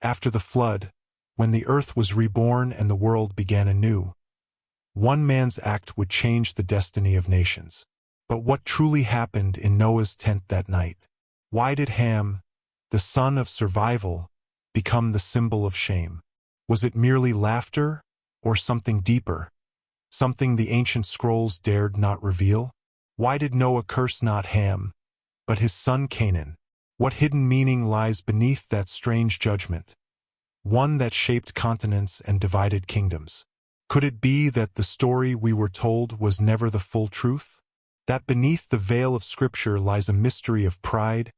After the flood, when the earth was reborn and the world began anew, one man's act would change the destiny of nations. But what truly happened in Noah's tent that night? Why did Ham, the son of survival, become the symbol of shame? Was it merely laughter, or something deeper, something the ancient scrolls dared not reveal? Why did Noah curse not Ham, but his son Canaan? What hidden meaning lies beneath that strange judgment, one that shaped continents and divided kingdoms? Could it be that the story we were told was never the full truth? That beneath the veil of Scripture lies a mystery of pride,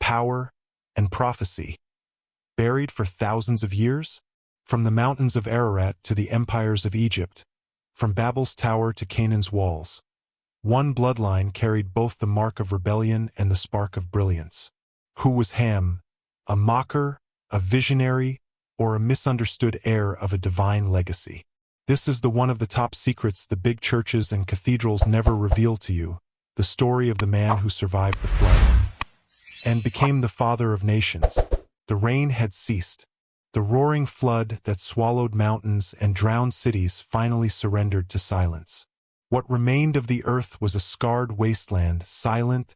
power, and prophecy, buried for thousands of years? From the mountains of Ararat to the empires of Egypt, from Babel's tower to Canaan's walls, one bloodline carried both the mark of rebellion and the spark of brilliance. Who was Ham, a mocker, a visionary, or a misunderstood heir of a divine legacy? This is one of the top secrets the big churches and cathedrals never reveal to you, the story of the man who survived the flood and became the father of nations. The rain had ceased. The roaring flood that swallowed mountains and drowned cities finally surrendered to silence. What remained of the earth was a scarred wasteland, silent,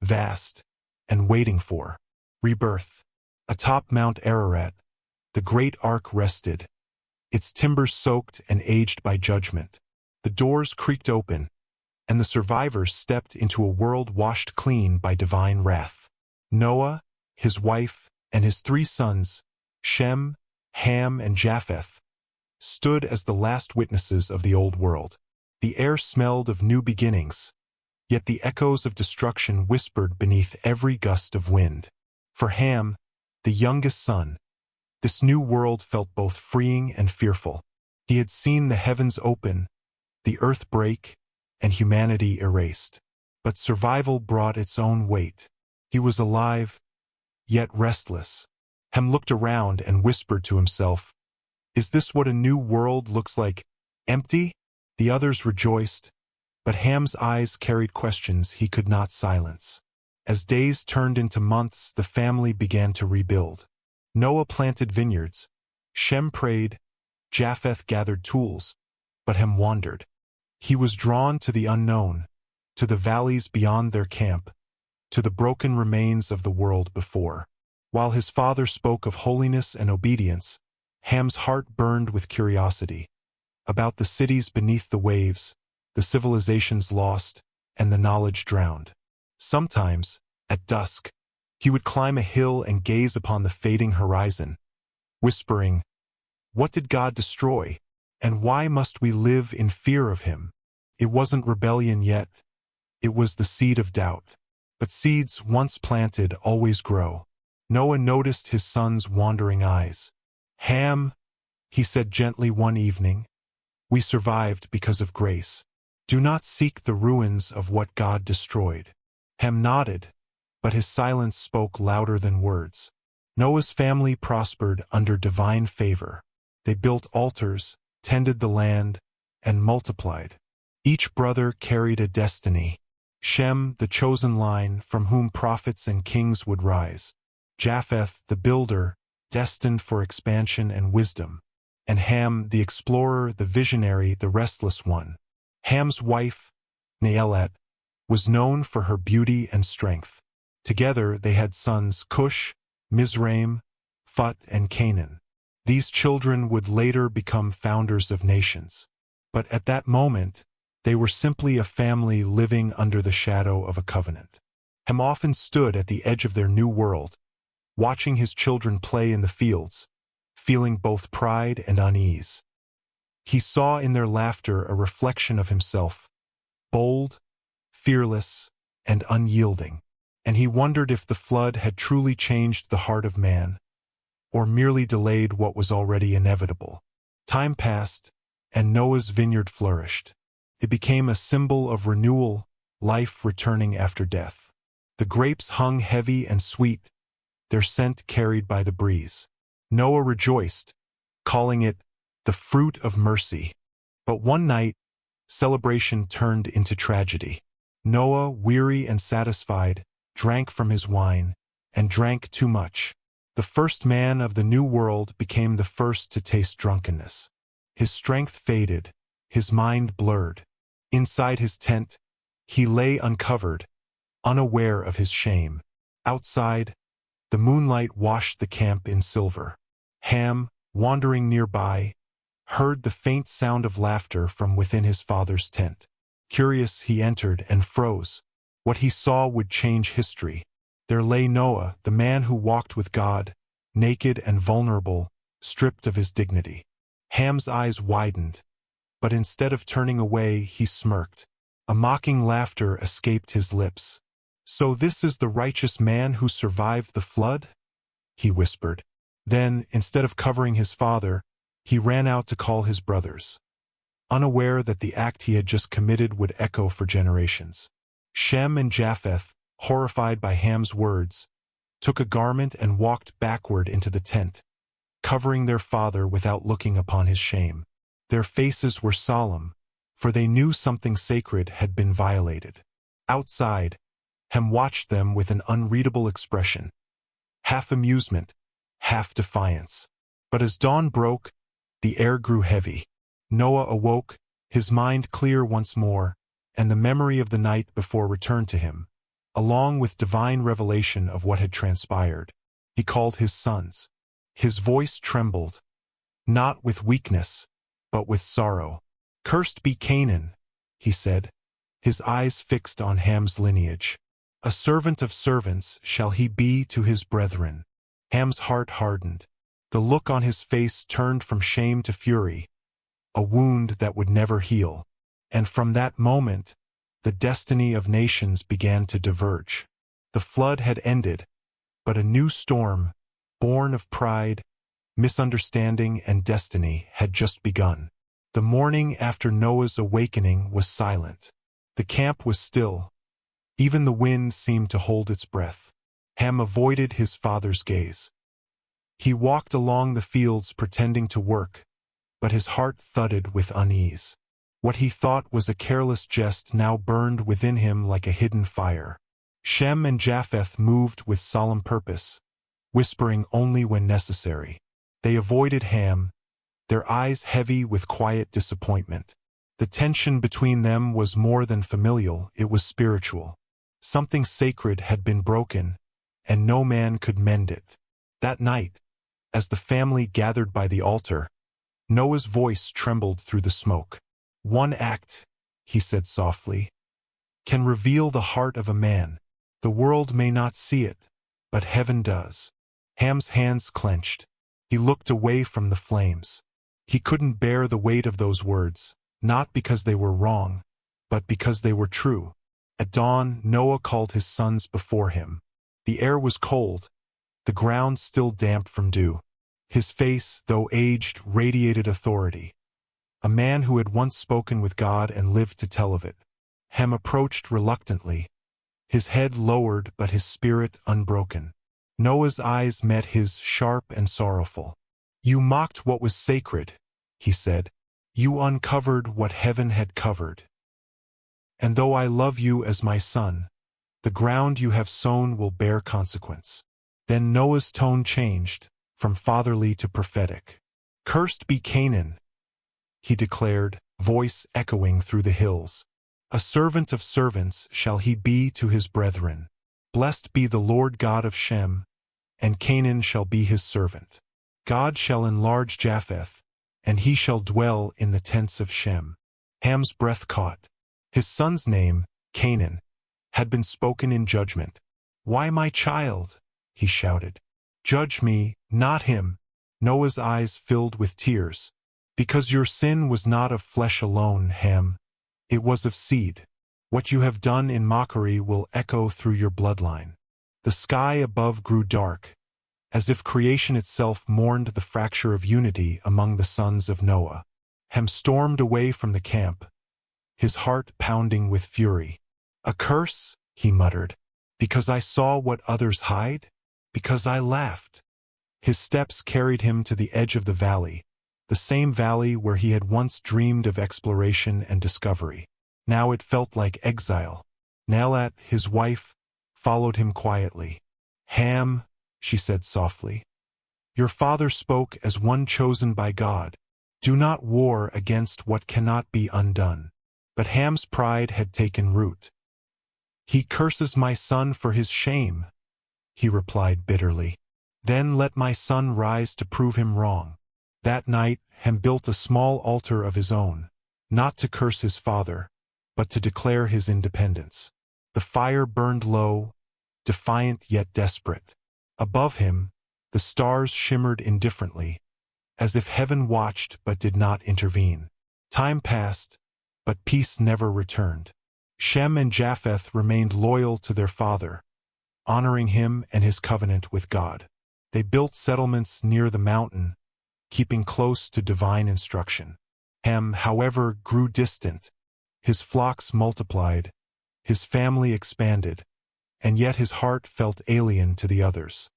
vast, and waiting for rebirth. Atop Mount Ararat, the great ark rested, its timbers soaked and aged by judgment. The doors creaked open, and the survivors stepped into a world washed clean by divine wrath. Noah, his wife, and his 3 sons, Shem, Ham, and Japheth, stood as the last witnesses of the old world. The air smelled of new beginnings, yet the echoes of destruction whispered beneath every gust of wind. For Ham, the youngest son, this new world felt both freeing and fearful. He had seen the heavens open, the earth break, and humanity erased. But survival brought its own weight. He was alive, yet restless. Ham looked around and whispered to himself, "Is this what a new world looks like? Empty?" The others rejoiced, but Ham's eyes carried questions he could not silence. As days turned into months, the family began to rebuild. Noah planted vineyards, Shem prayed, Japheth gathered tools, but Ham wandered. He was drawn to the unknown, to the valleys beyond their camp, to the broken remains of the world before. While his father spoke of holiness and obedience, Ham's heart burned with curiosity about the cities beneath the waves, the civilizations lost, and the knowledge drowned. Sometimes, at dusk, he would climb a hill and gaze upon the fading horizon, whispering, "What did God destroy? And why must we live in fear of him?" It wasn't rebellion yet. It was the seed of doubt. But seeds once planted always grow. Noah noticed his son's wandering eyes. "Ham," he said gently one evening, "we survived because of grace. Do not seek the ruins of what God destroyed." Ham nodded, but his silence spoke louder than words. Noah's family prospered under divine favor. They built altars, tended the land, and multiplied. Each brother carried a destiny. Shem, the chosen line from whom prophets and kings would rise. Japheth, the builder, destined for expansion and wisdom. And Ham, the explorer, the visionary, the restless one. Ham's wife, Naelat, was known for her beauty and strength. Together they had sons Cush, Mizraim, Phut, and Canaan. These children would later become founders of nations. But at that moment, they were simply a family living under the shadow of a covenant. Ham often stood at the edge of their new world, watching his children play in the fields, feeling both pride and unease. He saw in their laughter a reflection of himself, bold, fearless, and unyielding. And he wondered if the flood had truly changed the heart of man, or merely delayed what was already inevitable. Time passed, and Noah's vineyard flourished. It became a symbol of renewal, life returning after death. The grapes hung heavy and sweet, their scent carried by the breeze. Noah rejoiced, calling it the fruit of mercy. But one night, celebration turned into tragedy. Noah, weary and satisfied, drank from his wine, and drank too much. The first man of the new world became the first to taste drunkenness. His strength faded, his mind blurred. Inside his tent, he lay uncovered, unaware of his shame. Outside, the moonlight washed the camp in silver. Ham, wandering nearby, heard the faint sound of laughter from within his father's tent. Curious, he entered and froze. What he saw would change history. There lay Noah, the man who walked with God, naked and vulnerable, stripped of his dignity. Ham's eyes widened, but instead of turning away, he smirked. A mocking laughter escaped his lips. "So this is the righteous man who survived the flood?" he whispered. Then, instead of covering his father, he ran out to call his brothers, unaware that the act he had just committed would echo for generations. Shem and Japheth, horrified by Ham's words, took a garment and walked backward into the tent, covering their father without looking upon his shame. Their faces were solemn, for they knew something sacred had been violated. Outside, Ham watched them with an unreadable expression, half amusement, half defiance. But as dawn broke, the air grew heavy. Noah awoke, his mind clear once more, and the memory of the night before returned to him, along with divine revelation of what had transpired. He called his sons. His voice trembled, not with weakness, but with sorrow. "Cursed be Canaan," he said, his eyes fixed on Ham's lineage. "A servant of servants shall he be to his brethren." Ham's heart hardened. The look on his face turned from shame to fury, a wound that would never heal. And from that moment, the destiny of nations began to diverge. The flood had ended, but a new storm, born of pride, misunderstanding, and destiny, had just begun. The morning after Noah's awakening was silent. The camp was still. Even the wind seemed to hold its breath. Ham avoided his father's gaze. He walked along the fields pretending to work, but his heart thudded with unease. What he thought was a careless jest now burned within him like a hidden fire. Shem and Japheth moved with solemn purpose, whispering only when necessary. They avoided Ham, their eyes heavy with quiet disappointment. The tension between them was more than familial, it was spiritual. Something sacred had been broken, and no man could mend it. That night, as the family gathered by the altar, Noah's voice trembled through the smoke. "One act," he said softly, "can reveal the heart of a man. The world may not see it, but heaven does." Ham's hands clenched. He looked away from the flames. He couldn't bear the weight of those words, not because they were wrong, but because they were true. At dawn, Noah called his sons before him. The air was cold, the ground still damp from dew. His face, though aged, radiated authority. A man who had once spoken with God and lived to tell of it. Ham approached reluctantly, his head lowered but his spirit unbroken. Noah's eyes met his, sharp and sorrowful. "You mocked what was sacred," he said. "You uncovered what heaven had covered. And though I love you as my son, the ground you have sown will bear consequence." Then Noah's tone changed, from fatherly to prophetic. "Cursed be Canaan," he declared, voice echoing through the hills. "A servant of servants shall he be to his brethren. Blessed be the Lord God of Shem, and Canaan shall be his servant. God shall enlarge Japheth, and he shall dwell in the tents of Shem." Ham's breath caught. His son's name, Canaan, had been spoken in judgment. "Why, my child?" he shouted. "Judge me, not him." Noah's eyes filled with tears. "Because your sin was not of flesh alone, Ham. It was of seed. What you have done in mockery will echo through your bloodline." The sky above grew dark, as if creation itself mourned the fracture of unity among the sons of Noah. Ham stormed away from the camp, his heart pounding with fury. "A curse," he muttered, "because I saw what others hide? Because I laughed." His steps carried him to the edge of the valley, the same valley where he had once dreamed of exploration and discovery. Now it felt like exile. Nalat, his wife, followed him quietly. "Ham," she said softly, Your father spoke as one chosen by God. Do not war against what cannot be undone. But Ham's pride had taken root. He curses my son for his shame, he replied bitterly. Then let my son rise to prove him wrong. That night Ham built a small altar of his own, not to curse his father, but to declare his independence. The fire burned low, defiant yet desperate. Above him, the stars shimmered indifferently, as if heaven watched but did not intervene. Time passed, but peace never returned. Shem and Japheth remained loyal to their father, honoring him and his covenant with God. They built settlements near the mountain, keeping close to divine instruction. Ham, however, grew distant. His flocks multiplied, his family expanded, and yet his heart felt alien to the others.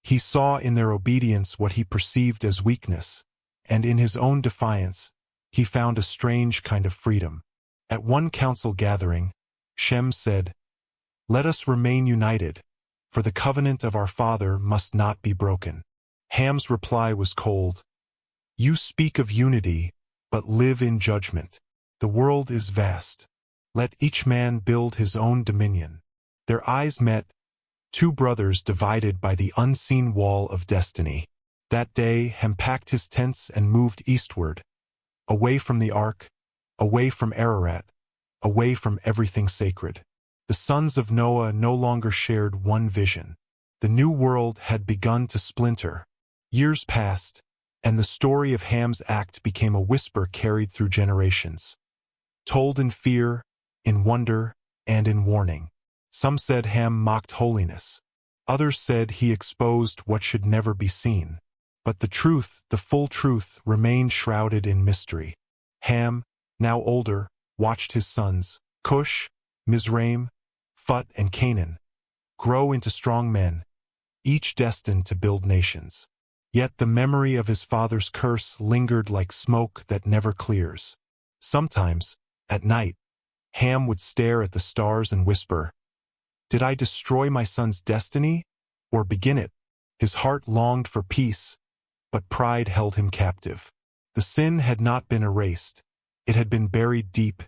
He saw in their obedience what he perceived as weakness, and in his own defiance, he found a strange kind of freedom. At one council gathering, Shem said, "Let us remain united, for the covenant of our father must not be broken." Ham's reply was cold. "You speak of unity, but live in judgment. The world is vast. Let each man build his own dominion." Their eyes met, two brothers divided by the unseen wall of destiny. That day Ham packed his tents and moved eastward, away from the ark, away from Ararat, away from everything sacred. The sons of Noah no longer shared one vision. The new world had begun to splinter. Years passed, and the story of Ham's act became a whisper carried through generations, told in fear, in wonder, and in warning. Some said Ham mocked holiness. Others said he exposed what should never be seen. But the truth, the full truth, remained shrouded in mystery. Ham, now older, watched his sons, Cush, Mizraim, Phut, and Canaan, grow into strong men, each destined to build nations. Yet the memory of his father's curse lingered like smoke that never clears. Sometimes, at night, Ham would stare at the stars and whisper, "Did I destroy my son's destiny, or begin it?" His heart longed for peace, but pride held him captive. The sin had not been erased. It had been buried deep,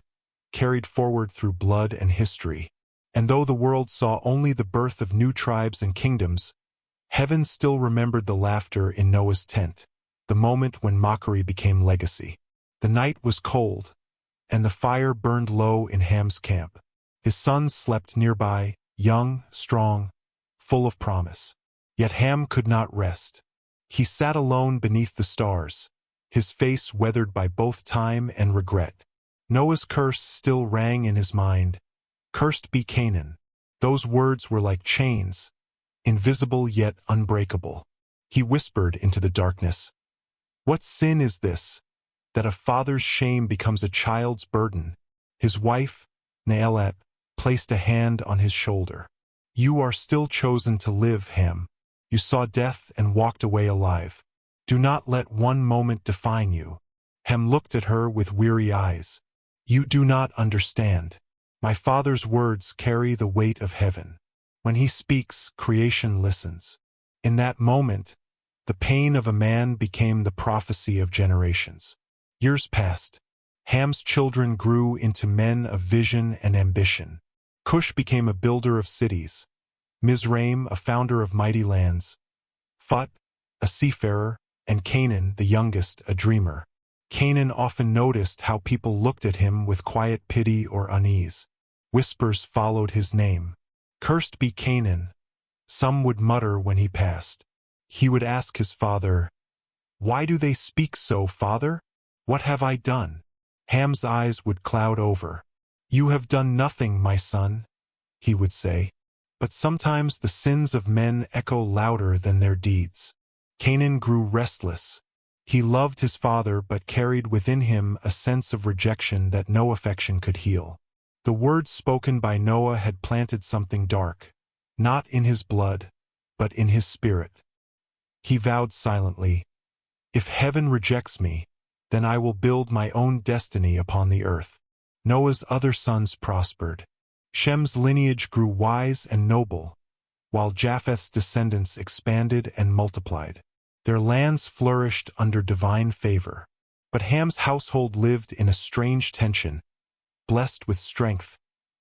carried forward through blood and history. And though the world saw only the birth of new tribes and kingdoms, heaven still remembered the laughter in Noah's tent, the moment when mockery became legacy. The night was cold, and the fire burned low in Ham's camp. His sons slept nearby, young, strong, full of promise. Yet Ham could not rest. He sat alone beneath the stars, his face weathered by both time and regret. Noah's curse still rang in his mind. "Cursed be Canaan." Those words were like chains, invisible yet unbreakable. He whispered into the darkness, "What sin is this, that a father's shame becomes a child's burden?" His wife, Naelat, placed a hand on his shoulder. "You are still chosen to live, Ham. You saw death and walked away alive. Do not let one moment define you." Ham looked at her with weary eyes. "You do not understand. My father's words carry the weight of heaven. When he speaks, creation listens." In that moment, the pain of a man became the prophecy of generations. Years passed. Ham's children grew into men of vision and ambition. Cush became a builder of cities, Mizraim a founder of mighty lands, Phut a seafarer, and Canaan, the youngest, a dreamer. Canaan often noticed how people looked at him with quiet pity or unease. Whispers followed his name. "Cursed be Canaan," some would mutter when he passed. He would ask his father, "Why do they speak so, father? What have I done?" Ham's eyes would cloud over. "You have done nothing, my son," he would say. But sometimes the sins of men echo louder than their deeds. Canaan grew restless. He loved his father but carried within him a sense of rejection that no affection could heal. The words spoken by Noah had planted something dark, not in his blood, but in his spirit. He vowed silently, "If heaven rejects me, then I will build my own destiny upon the earth." Noah's other sons prospered. Shem's lineage grew wise and noble, while Japheth's descendants expanded and multiplied. Their lands flourished under divine favor. But Ham's household lived in a strange tension, blessed with strength,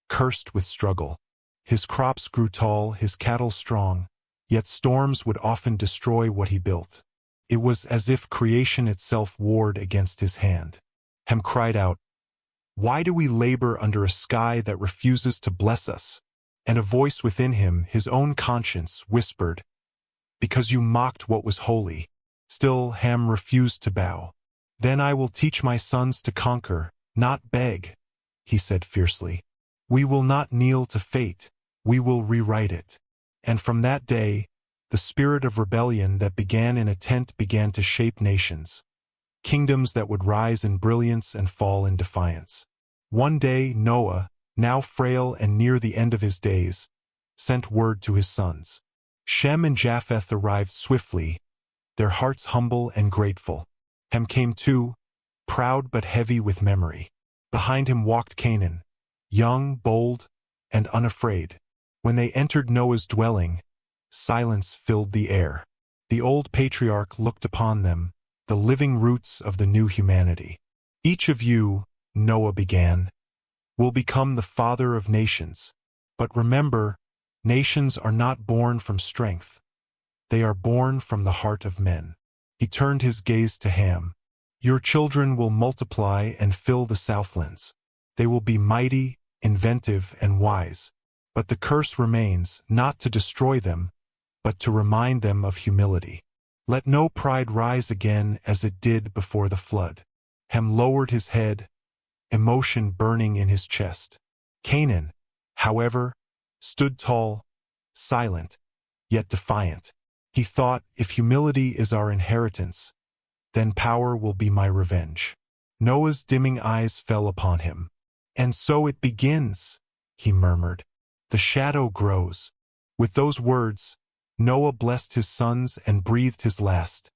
cursed with struggle. His crops grew tall, his cattle strong, yet storms would often destroy what he built. It was as if creation itself warred against his hand. Ham cried out, "Why do we labor under a sky that refuses to bless us?" And a voice within him, his own conscience, whispered, "Because you mocked what was holy." Still Ham refused to bow. "Then I will teach my sons to conquer, not beg," he said fiercely. "We will not kneel to fate, we will rewrite it." And from that day, the spirit of rebellion that began in a tent began to shape nations, kingdoms that would rise in brilliance and fall in defiance. One day Noah, now frail and near the end of his days, sent word to his sons. Shem and Japheth arrived swiftly, their hearts humble and grateful. Ham came too, proud but heavy with memory. Behind him walked Canaan, young, bold, and unafraid. When they entered Noah's dwelling, silence filled the air. The old patriarch looked upon them, the living roots of the new humanity. "Each of you," Noah began, "will become the father of nations. But remember, nations are not born from strength. They are born from the heart of men." He turned his gaze to Ham. "Your children will multiply and fill the southlands. They will be mighty, inventive, and wise. But the curse remains, not to destroy them, but to remind them of humility. Let no pride rise again as it did before the flood." Ham lowered his head, emotion burning in his chest. Canaan, however, stood tall, silent, yet defiant. He thought, if humility is our inheritance, then power will be my revenge. Noah's dimming eyes fell upon him. "And so it begins," he murmured. "The shadow grows." With those words, Noah blessed his sons and breathed his last,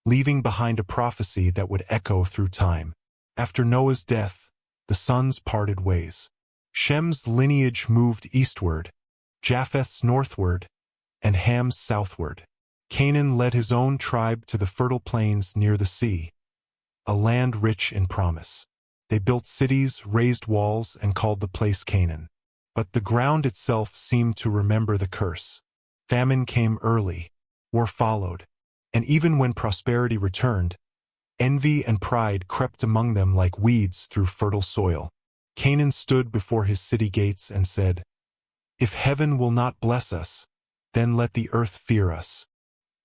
leaving behind a prophecy that would echo through time. After Noah's death, the sons parted ways. Shem's lineage moved eastward, Japheth's northward, and Ham's southward. Canaan led his own tribe to the fertile plains near the sea, a land rich in promise. They built cities, raised walls, and called the place Canaan. But the ground itself seemed to remember the curse. Famine came early, war followed, and even when prosperity returned, envy and pride crept among them like weeds through fertile soil. Canaan stood before his city gates and said, "If heaven will not bless us, then let the earth fear us."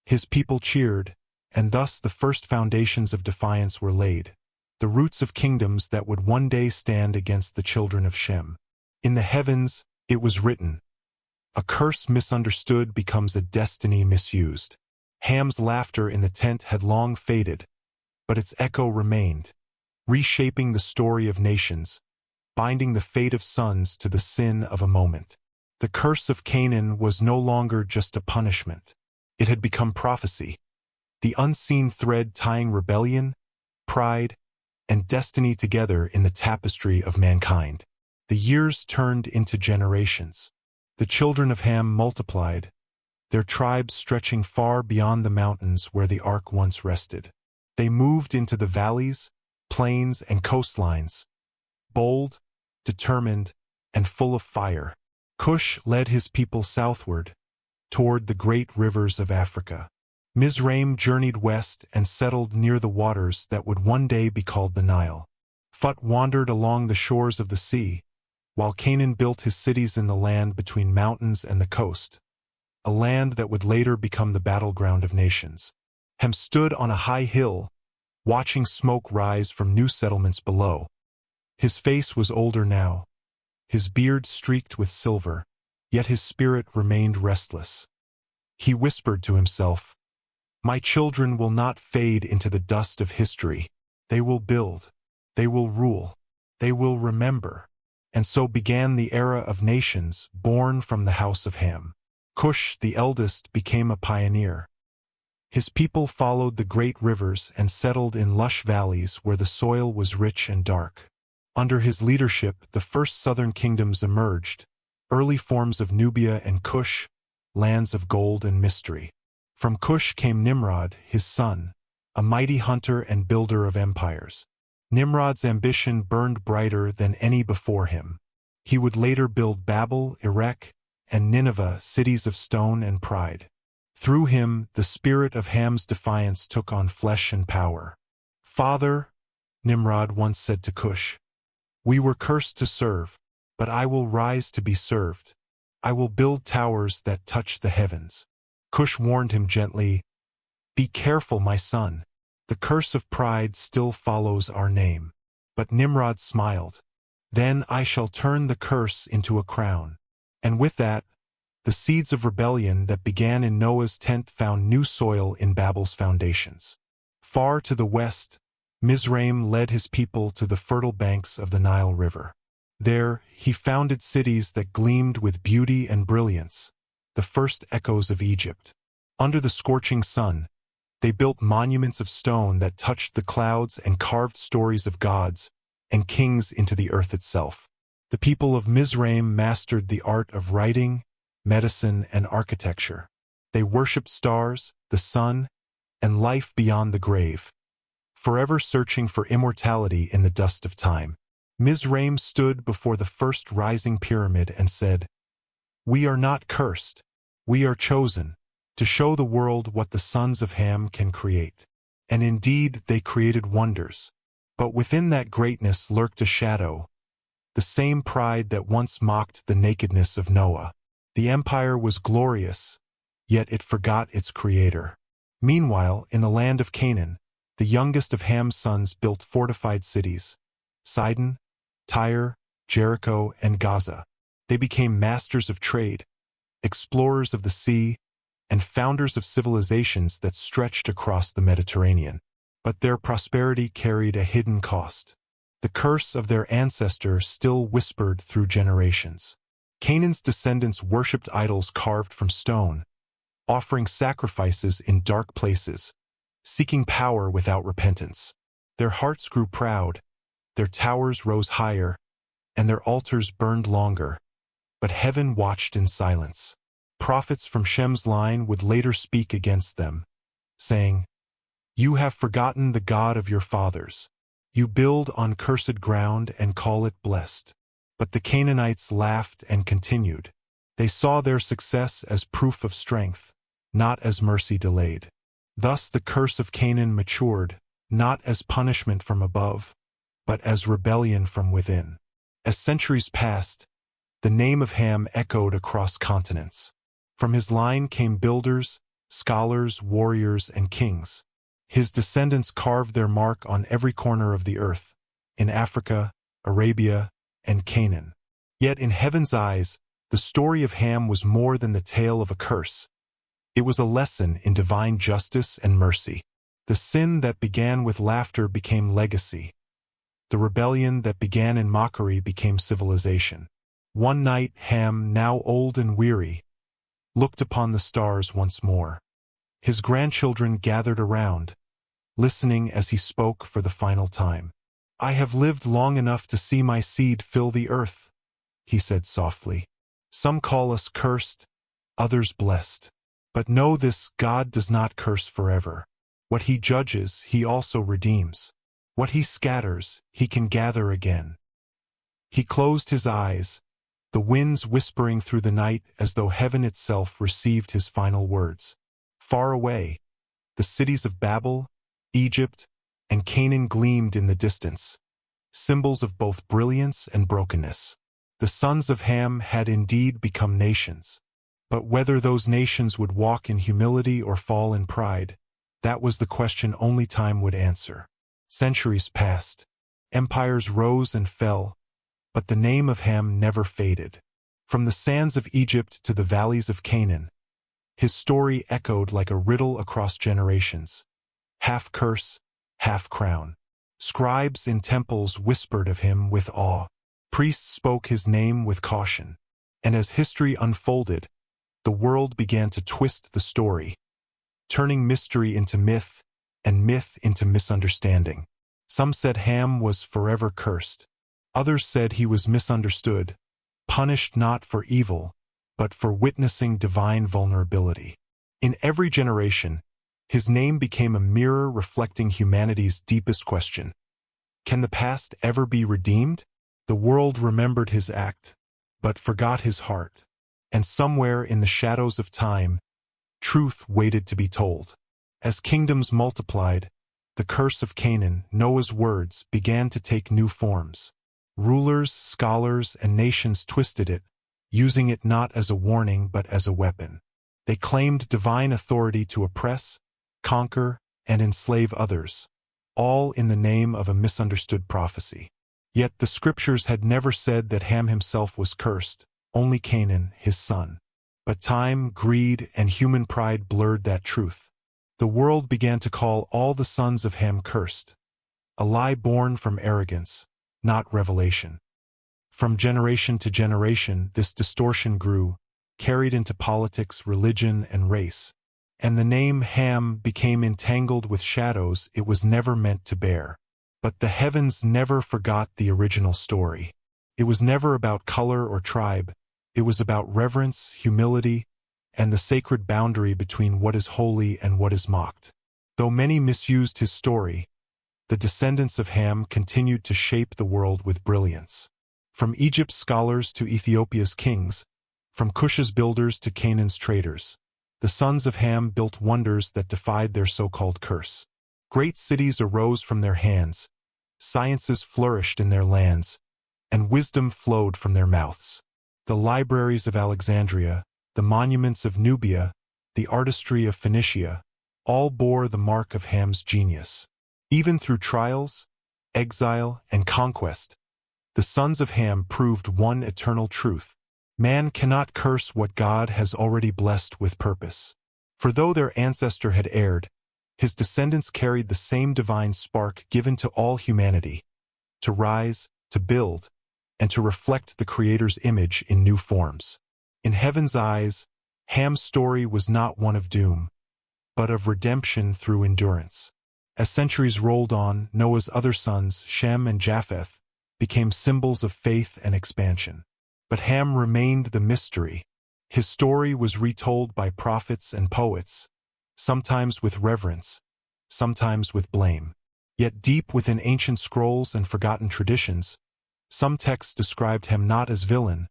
His people cheered, and thus the first foundations of defiance were laid, the roots of kingdoms that would one day stand against the children of Shem. In the heavens, it was written, "A curse misunderstood becomes a destiny misused." Ham's laughter in the tent had long faded, but its echo remained, reshaping the story of nations, binding the fate of sons to the sin of a moment. The curse of Canaan was no longer just a punishment. It had become prophecy, the unseen thread tying rebellion, pride, and destiny together in the tapestry of mankind. The years turned into generations. The children of Ham multiplied, their tribes stretching far beyond the mountains where the ark once rested. They moved into the valleys, plains, and coastlines, bold, determined, and full of fire. Cush led his people southward, toward the great rivers of Africa. Mizraim journeyed west and settled near the waters that would one day be called the Nile. Phut wandered along the shores of the sea, while Canaan built his cities in the land between mountains and the coast, a land that would later become the battleground of nations. Ham stood on a high hill, watching smoke rise from new settlements below. His face was older now, his beard streaked with silver, yet his spirit remained restless. He whispered to himself, "My children will not fade into the dust of history. They will build, they will rule, they will remember." And so began the era of nations born from the house of Ham. Cush, the eldest, became a pioneer. His people followed the great rivers and settled in lush valleys where the soil was rich and dark. Under his leadership, the first southern kingdoms emerged, early forms of Nubia and Cush, lands of gold and mystery. From Cush came Nimrod, his son, a mighty hunter and builder of empires. Nimrod's ambition burned brighter than any before him. He would later build Babel, Erech, and Nineveh, cities of stone and pride. Through him, the spirit of Ham's defiance took on flesh and power. "Father," Nimrod once said to Cush, "we were cursed to serve, but I will rise to be served. I will build towers that touch the heavens." Cush warned him gently, "Be careful, my son. The curse of pride still follows our name." But Nimrod smiled. "Then I shall turn the curse into a crown." And with that, the seeds of rebellion that began in Noah's tent found new soil in Babel's foundations. Far to the west, Mizraim led his people to the fertile banks of the Nile River. There, he founded cities that gleamed with beauty and brilliance, the first echoes of Egypt. Under the scorching sun, they built monuments of stone that touched the clouds and carved stories of gods and kings into the earth itself. The people of Mizraim mastered the art of writing, medicine, and architecture. They worshipped stars, the sun, and life beyond the grave, forever searching for immortality in the dust of time. Mizraim stood before the first rising pyramid and said, "We are not cursed. We are chosen to show the world what the sons of Ham can create." And indeed, they created wonders. But within that greatness lurked a shadow, the same pride that once mocked the nakedness of Noah. The empire was glorious, yet it forgot its creator. Meanwhile, in the land of Canaan, the youngest of Ham's sons built fortified cities: Sidon, Tyre, Jericho, and Gaza. They became masters of trade, explorers of the sea, and founders of civilizations that stretched across the Mediterranean. But their prosperity carried a hidden cost. The curse of their ancestor still whispered through generations. Canaan's descendants worshipped idols carved from stone, offering sacrifices in dark places, seeking power without repentance. Their hearts grew proud, their towers rose higher, and their altars burned longer, but heaven watched in silence. Prophets from Shem's line would later speak against them, saying, "You have forgotten the God of your fathers. You build on cursed ground and call it blessed." But the Canaanites laughed and continued. They saw their success as proof of strength, not as mercy delayed. Thus the curse of Canaan matured, not as punishment from above, but as rebellion from within. As centuries passed, the name of Ham echoed across continents. From his line came builders, scholars, warriors, and kings. His descendants carved their mark on every corner of the earth, in Africa, Arabia, and Canaan. Yet in heaven's eyes, the story of Ham was more than the tale of a curse. It was a lesson in divine justice and mercy. The sin that began with laughter became legacy. The rebellion that began in mockery became civilization. One night, Ham, now old and weary, looked upon the stars once more. His grandchildren gathered around, listening as he spoke for the final time. "I have lived long enough to see my seed fill the earth," he said softly. "Some call us cursed, others blessed. But know this, God does not curse forever. What he judges, he also redeems. What he scatters, he can gather again." He closed his eyes, the winds whispering through the night as though heaven itself received his final words. Far away, the cities of Babel, Egypt, and Canaan gleamed in the distance, symbols of both brilliance and brokenness. The sons of Ham had indeed become nations, but whether those nations would walk in humility or fall in pride, that was the question only time would answer. Centuries passed, empires rose and fell, but the name of Ham never faded. From the sands of Egypt to the valleys of Canaan, his story echoed like a riddle across generations, half curse, half crown. Scribes in temples whispered of him with awe. Priests spoke his name with caution. And as history unfolded, the world began to twist the story, turning mystery into myth and myth into misunderstanding. Some said Ham was forever cursed. Others said he was misunderstood, punished not for evil, but for witnessing divine vulnerability. In every generation, his name became a mirror reflecting humanity's deepest question. Can the past ever be redeemed? The world remembered his act, but forgot his heart. And somewhere in the shadows of time, truth waited to be told. As kingdoms multiplied, the curse of Canaan, Noah's words, began to take new forms. Rulers, scholars, and nations twisted it, using it not as a warning but as a weapon. They claimed divine authority to oppress, conquer, and enslave others, all in the name of a misunderstood prophecy. Yet the scriptures had never said that Ham himself was cursed, only Canaan, his son. But time, greed, and human pride blurred that truth. The world began to call all the sons of Ham cursed, a lie born from arrogance, not revelation. From generation to generation, this distortion grew, carried into politics, religion, and race. And the name Ham became entangled with shadows it was never meant to bear. But the heavens never forgot the original story. It was never about color or tribe. It was about reverence, humility, and the sacred boundary between what is holy and what is mocked. Though many misused his story, the descendants of Ham continued to shape the world with brilliance. From Egypt's scholars to Ethiopia's kings, from Cush's builders to Canaan's traders, the sons of Ham built wonders that defied their so-called curse. Great cities arose from their hands, sciences flourished in their lands, and wisdom flowed from their mouths. The libraries of Alexandria, the monuments of Nubia, the artistry of Phoenicia, all bore the mark of Ham's genius. Even through trials, exile, and conquest, the sons of Ham proved one eternal truth. Man cannot curse what God has already blessed with purpose. For though their ancestor had erred, his descendants carried the same divine spark given to all humanity, to rise, to build, and to reflect the Creator's image in new forms. In heaven's eyes, Ham's story was not one of doom, but of redemption through endurance. As centuries rolled on, Noah's other sons, Shem and Japheth, became symbols of faith and expansion. But Ham remained the mystery. His story was retold by prophets and poets, sometimes with reverence, sometimes with blame. Yet deep within ancient scrolls and forgotten traditions, some texts described him not as villain,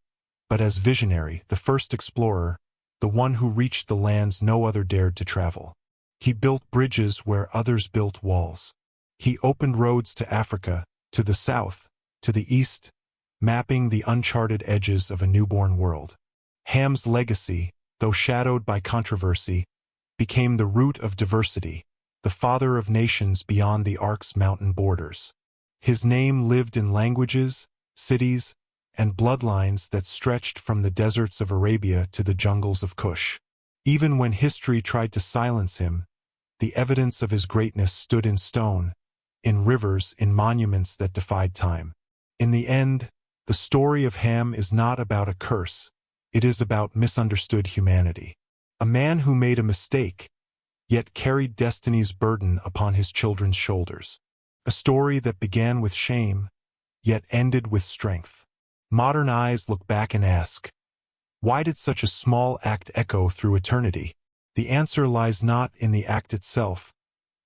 but as visionary, the first explorer, the one who reached the lands no other dared to travel. He built bridges where others built walls. He opened roads to Africa, to the south, to the east, mapping the uncharted edges of a newborn world. Ham's legacy, though shadowed by controversy, became the root of diversity, the father of nations beyond the Ark's mountain borders. His name lived in languages, cities, and bloodlines that stretched from the deserts of Arabia to the jungles of Kush. Even when history tried to silence him, the evidence of his greatness stood in stone, in rivers, in monuments that defied time. In the end, the story of Ham is not about a curse, it is about misunderstood humanity. A man who made a mistake, yet carried destiny's burden upon his children's shoulders. A story that began with shame, yet ended with strength. Modern eyes look back and ask, why did such a small act echo through eternity? The answer lies not in the act itself,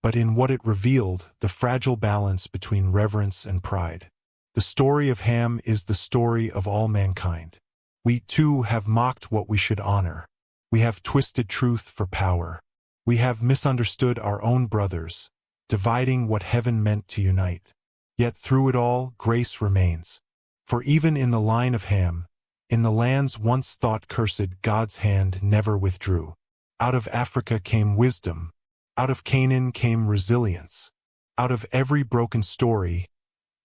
but in what it revealed, the fragile balance between reverence and pride. The story of Ham is the story of all mankind. We too have mocked what we should honor. We have twisted truth for power. We have misunderstood our own brothers, dividing what heaven meant to unite. Yet through it all, grace remains. For even in the line of Ham, in the lands once thought cursed, God's hand never withdrew. Out of Africa came wisdom. Out of Canaan came resilience. Out of every broken story,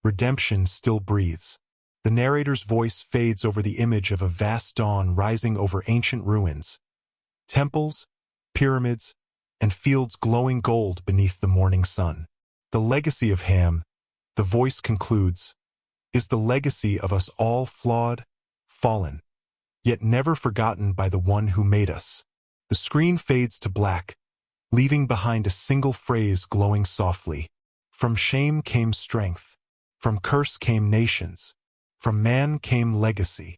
redemption still breathes. The narrator's voice fades over the image of a vast dawn rising over ancient ruins, temples, pyramids, and fields glowing gold beneath the morning sun. The legacy of Ham, the voice concludes, is the legacy of us all flawed, fallen, yet never forgotten by the one who made us. The screen fades to black, leaving behind a single phrase glowing softly. From shame came strength. From curse came nations. From man came legacy.